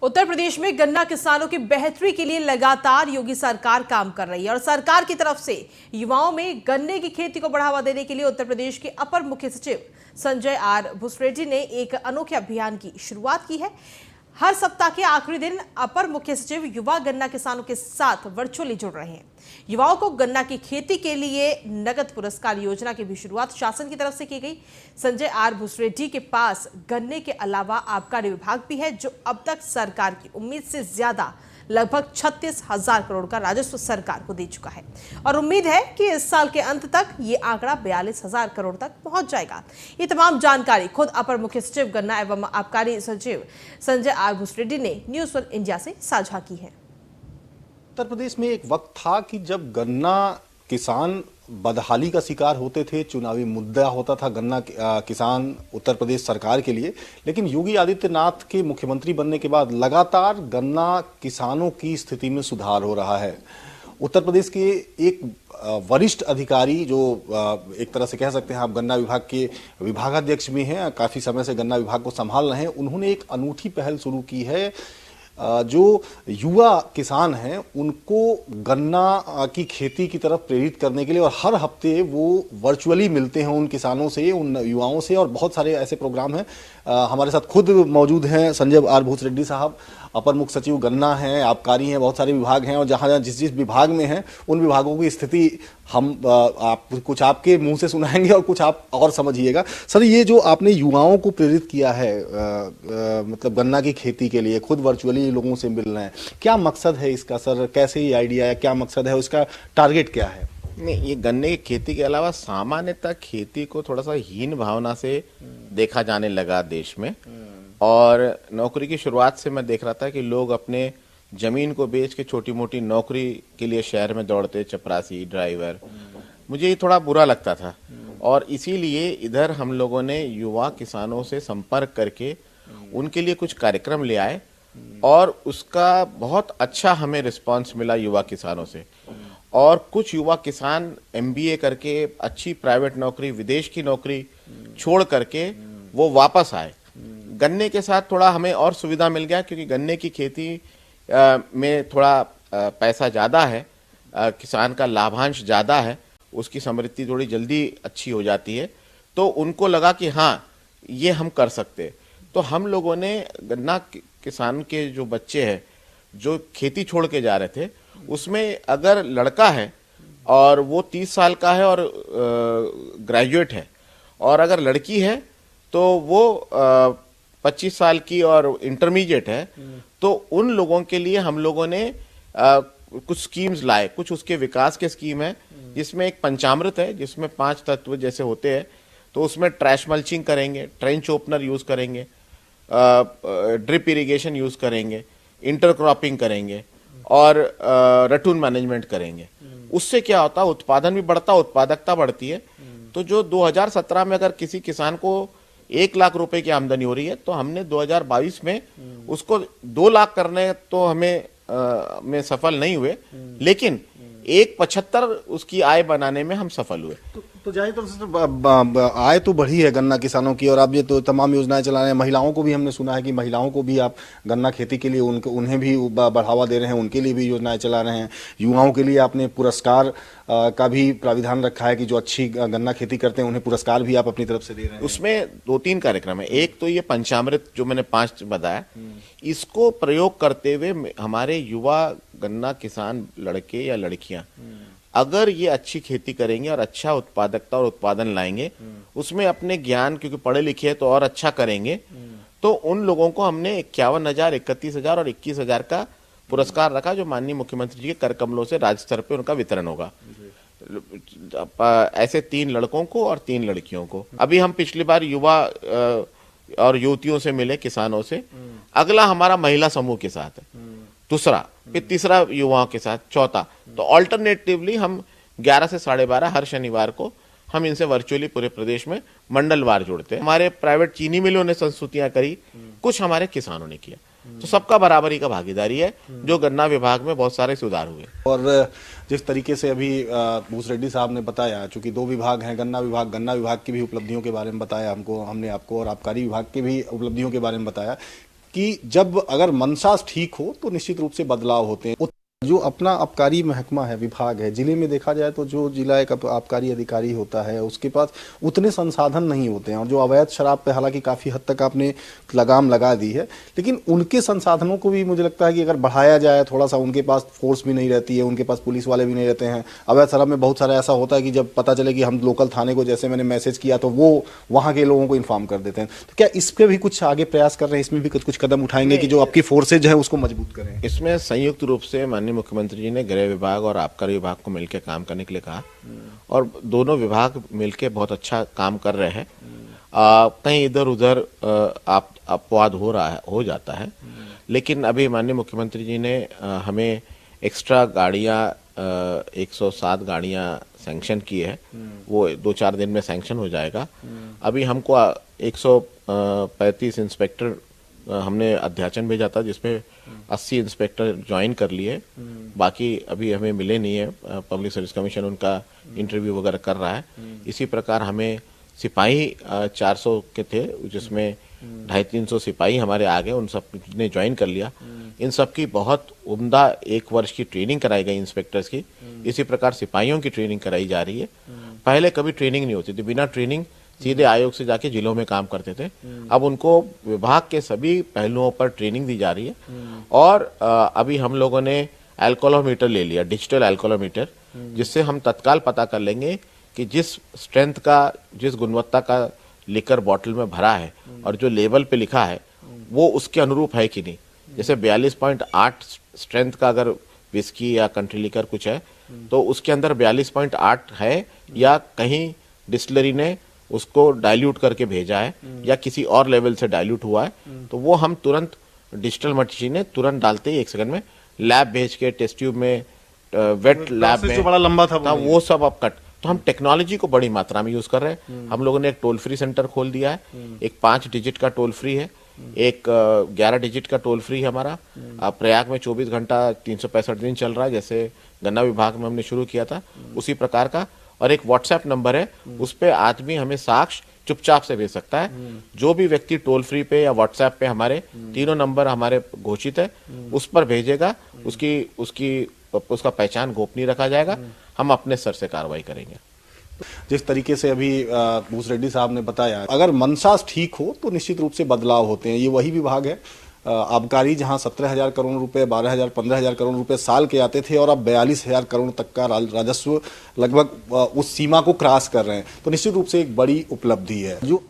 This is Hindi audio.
उत्तर प्रदेश में गन्ना किसानों की बेहतरी के लिए लगातार योगी सरकार काम कर रही है और सरकार की तरफ से युवाओं में गन्ने की खेती को बढ़ावा देने के लिए उत्तर प्रदेश के अपर मुख्य सचिव संजय आर भूसरेड्डी ने एक अनोखे अभियान की शुरुआत की है। हर सप्ताह के आखिरी दिन अपर मुख्य सचिव युवा गन्ना किसानों के साथ वर्चुअली जुड़ रहे हैं। युवाओं को गन्ना की खेती के लिए नगद पुरस्कार योजना की भी शुरुआत शासन की तरफ से की गई। संजय आर भूसरेड्डी के पास गन्ने के अलावा आबकारी विभाग भी है, जो अब तक सरकार की उम्मीद से ज्यादा लगभग 36,000 करोड़ का राजस्व सरकार को दे चुका है और उम्मीद है कि इस साल के अंत तक ये आंकड़ा 42,000 करोड़ तक पहुंच जाएगा। ये तमाम जानकारी खुद अपर मुख्य सचिव गन्ना एवं आबकारी सचिव संजय आर भूसरेड्डी ने न्यूज़ 1 इंडिया से साझा की है। उत्तर प्रदेश में एक वक्त था कि जब गन्ना किसान बदहाली का शिकार होते थे, चुनावी मुद्दा होता था गन्ना किसान उत्तर प्रदेश सरकार के लिए। लेकिन योगी आदित्यनाथ के मुख्यमंत्री बनने के बाद लगातार गन्ना किसानों की स्थिति में सुधार हो रहा है। उत्तर प्रदेश के एक वरिष्ठ अधिकारी जो एक तरह से कह सकते हैं आप गन्ना विभाग के विभागाध्यक्ष भी हैं, काफी समय से गन्ना विभाग को संभाल रहे हैं, उन्होंने एक अनूठी पहल शुरू की है। जो युवा किसान हैं उनको गन्ना की खेती की तरफ प्रेरित करने के लिए, और हर हफ्ते वो वर्चुअली मिलते हैं उन किसानों से, उन युवाओं से, और बहुत सारे ऐसे प्रोग्राम हैं। हमारे साथ खुद मौजूद हैं संजय आर भूसरेड्डी साहब, अपर मुख्य सचिव गन्ना हैं, आबकारी हैं, बहुत सारे विभाग हैं, और जहाँ जिस विभाग में हैं उन विभागों की स्थिति हम आप कुछ आपके मुंह से सुनाएंगे और कुछ आप और समझिएगा। सर, ये जो आपने युवाओं को प्रेरित किया है मतलब गन्ना की खेती के लिए, खुद वर्चुअली लोगों से मिल रहे हैं, क्या मकसद है इसका सर? कैसे ये आइडिया है, क्या मकसद है, उसका टारगेट क्या है? नहीं, ये गन्ने की खेती के अलावा सामान्यतः खेती को थोड़ा सा हीन भावना से देखा जाने लगा देश में, और नौकरी की शुरुआत से मैं देख रहा था कि लोग अपने जमीन को बेच के छोटी मोटी नौकरी के लिए शहर में दौड़ते, चपरासी, ड्राइवर। मुझे ये थोड़ा बुरा लगता था, और इसीलिए इधर हम लोगों ने युवा किसानों से संपर्क करके उनके लिए कुछ कार्यक्रम ले आए, और उसका बहुत अच्छा हमें रिस्पांस मिला युवा किसानों से। और कुछ युवा किसान MBA करके अच्छी प्राइवेट नौकरी, विदेश की नौकरी छोड़ करके वो वापस आए। गन्ने के साथ थोड़ा हमें और सुविधा मिल गया, क्योंकि गन्ने की खेती में थोड़ा पैसा ज़्यादा है, किसान का लाभांश ज़्यादा है, उसकी समृद्धि थोड़ी जल्दी अच्छी हो जाती है। तो उनको लगा कि हाँ, ये हम कर सकते। तो हम लोगों ने गन्ना किसान के जो बच्चे हैं जो खेती छोड़ के जा रहे थे, उसमें अगर लड़का है और वो 30 साल का है और ग्रेजुएट है, और अगर लड़की है तो वो 25 साल की और इंटरमीडिएट है, तो उन लोगों के लिए हम लोगों ने कुछ स्कीम्स लाए। कुछ उसके विकास के स्कीम है, जिसमें एक पंचामृत है, जिसमें 5 तत्व जैसे होते हैं। तो उसमें ट्रैश मल्चिंग करेंगे, ट्रेंच ओपनर यूज़ करेंगे, ड्रिप इरिगेशन यूज़ करेंगे, इंटरक्रॉपिंग करेंगे, और रटून मैनेजमेंट करेंगे। उससे क्या होता है, उत्पादन भी बढ़ता, उत्पादकता बढ़ती है। तो जो 2017 में अगर किसी किसान को 1 लाख रुपए की आमदनी हो रही है, तो हमने 2022 में उसको 2 लाख करने तो हमें में सफल नहीं हुए, लेकिन 1,75 उसकी आय बनाने में हम सफल हुए। तो जाहिर तौर से आय तो बढ़ी है गन्ना किसानों की, और आप ये तो तमाम योजनाएं चला रहे हैं। महिलाओं को भी हमने सुना है कि महिलाओं को भी आप गन्ना खेती के लिए उन्हें भी बढ़ावा दे रहे हैं, उनके लिए भी योजनाएं चला रहे हैं। युवाओं के लिए आपने पुरस्कार का भी प्राविधान रखा है कि जो अच्छी गन्ना खेती करते हैं उन्हें पुरस्कार भी आप अपनी तरफ से दे रहे हैं। उसमें 2-3 कार्यक्रम है। एक तो ये पंचामृत जो मैंने 5 बताया, इसको प्रयोग करते हुए हमारे युवा गन्ना किसान लड़के या लड़कियां अगर ये अच्छी खेती करेंगे और अच्छा उत्पादकता और उत्पादन लाएंगे, उसमें अपने ज्ञान, क्योंकि पढ़े लिखे हैं तो और अच्छा करेंगे, तो उन लोगों को हमने 51,000, 31,000 और 21,000 का पुरस्कार रखा, जो माननीय मुख्यमंत्री जी के कर कमलों से राज्य स्तर पे उनका वितरण होगा। ऐसे 3 लड़कों को और 3 लड़कियों को। अभी हम पिछली बार युवा और युवतियों से मिले, किसानों से। अगला हमारा महिला समूह के साथ है, दूसरा, फिर तीसरा युवाओं के साथ, चौथा। तो ऑल्टरनेटिवली हम 11 से 12:30 हर शनिवार को हम इनसे वर्चुअली पूरे प्रदेश में मंडलवार जुड़ते हैं। हमारे प्राइवेट चीनी मिलों ने संस्तुतियां करी, कुछ हमारे किसानों ने किया। तो सबका बराबरी का भागीदारी है, जो गन्ना विभाग में बहुत सारे सुधार हुए। और जिस तरीके से अभी भूसरेड्डी साहब ने बताया, चूंकि 2 विभाग हैं, गन्ना विभाग की भी उपलब्धियों के बारे में बताया हमने आपको, और आबकारी विभाग की भी उपलब्धियों के बारे में बताया। कि जब अगर मंशा ठीक हो तो निश्चित रूप से बदलाव होते हैं। जो अपना आबकारी महकमा है, विभाग है, जिले में देखा जाए तो जो जिला एक आबकारी अधिकारी होता है उसके पास उतने संसाधन नहीं होते हैं, और जो अवैध शराब पे हालांकि काफ़ी हद तक आपने लगाम लगा दी है, लेकिन उनके संसाधनों को भी मुझे लगता है कि अगर बढ़ाया जाए थोड़ा सा, उनके पास फोर्स भी नहीं रहती है, उनके पास पुलिस वाले भी नहीं रहते हैं। अवैध शराब में बहुत सारा ऐसा होता है कि जब पता चले कि हम लोकल थाने को, जैसे मैंने मैसेज किया, तो वो वहाँ के लोगों को इन्फॉर्म कर देते हैं। तो क्या इस पर भी कुछ आगे प्रयास कर रहे हैं, इसमें भी कुछ कदम उठाएंगे कि जो आपकी फोर्सेज है उसको मजबूत करें? इसमें संयुक्त रूप से माननीय मुख्यमंत्री जी ने गृह विभाग और आबकारी विभाग को मिलकर काम करने के लिए कहा, और दोनों विभाग मिलकर बहुत अच्छा काम कर रहे हैं। कहीं इधर उधर अपवाद हो जाता है, लेकिन अभी माननीय मुख्यमंत्री जी ने हमें एक्स्ट्रा गाड़ियां 107 गाड़ियां सैंक्शन की है, वो 2-4 दिन में सैंक्शन हो जाएगा। अभी हमको 135 इंस्पेक्टर हमने अध्याचन भेजा था, जिसमें 80 इंस्पेक्टर ज्वाइन कर लिए, बाकी अभी हमें मिले नहीं है। पब्लिक सर्विस कमीशन उनका इंटरव्यू वगैरह कर रहा है। इसी प्रकार हमें सिपाही 400 के थे, जिसमें 250-300 सिपाही हमारे आगे, उन सब ने ज्वाइन कर लिया। इन सब की बहुत उम्दा 1 वर्ष की ट्रेनिंग कराई गई इंस्पेक्टर्स की। इसी प्रकार सिपाहियों की ट्रेनिंग कराई जा रही है। पहले कभी ट्रेनिंग नहीं होती थी, बिना ट्रेनिंग सीधे आयोग से जाके जिलों में काम करते थे। अब उनको विभाग के सभी पहलुओं पर ट्रेनिंग दी जा रही है। और अभी हम लोगों ने एल्कोहलोमीटर ले लिया, डिजिटल एल्कोहलोमीटर, जिससे हम तत्काल पता कर लेंगे कि जिस स्ट्रेंथ का, जिस गुणवत्ता का लिकर बॉटल में भरा है और जो लेबल पे लिखा है वो उसके अनुरूप है कि नहीं। जैसे 42.8 स्ट्रेंथ का अगर विस्की या कंट्री लिकर कुछ है, तो उसके अंदर 42.8 है, या कहीं डिस्टिलरी ने उसको डाइल्यूट करके भेजा है या किसी और लेवल से डाइल्यूट हुआ है, तो वो हम तुरंत डिजिटल मशीन ने तुरंत डालते ही 1 सेकंड में लैब भेज के, टेस्ट ट्यूब में, वेट लैब में, जो बड़ा लंबा था वो सब अब कट। तो हम टेक्नोलॉजी को बड़ी मात्रा में यूज कर रहे हैं। हम लोगों ने एक टोल फ्री सेंटर खोल दिया है, एक 5 डिजिट का टोल फ्री है, एक 11 डिजिट का टोल फ्री है हमारा। प्रयाग में 24 घंटा 365 दिन चल रहा है, जैसे गन्ना विभाग में हमने शुरू किया था उसी प्रकार का। और एक व्हाट्सएप नंबर है, उस पे आदमी हमें साक्ष्य चुपचाप से भेज सकता है। जो भी व्यक्ति टोल फ्री पे या व्हाट्सएप पे, हमारे तीनों नंबर हमारे घोषित है, उस पर भेजेगा, उसका पहचान गोपनीय रखा जाएगा। हम अपने स्तर से कार्रवाई करेंगे। जिस तरीके से अभी भूस रेड्डी साहब ने बताया, अगर मंशा ठीक हो तो निश्चित रूप से बदलाव होते हैं। ये वही विभाग है आबकारी जहां 17,000 करोड़ रुपए, 12,000, 15,000 करोड़ रुपए साल के आते थे, और अब 42,000 करोड़ तक का राजस्व लगभग उस सीमा को क्रॉस कर रहे हैं। तो निश्चित रूप से एक बड़ी उपलब्धि है। जो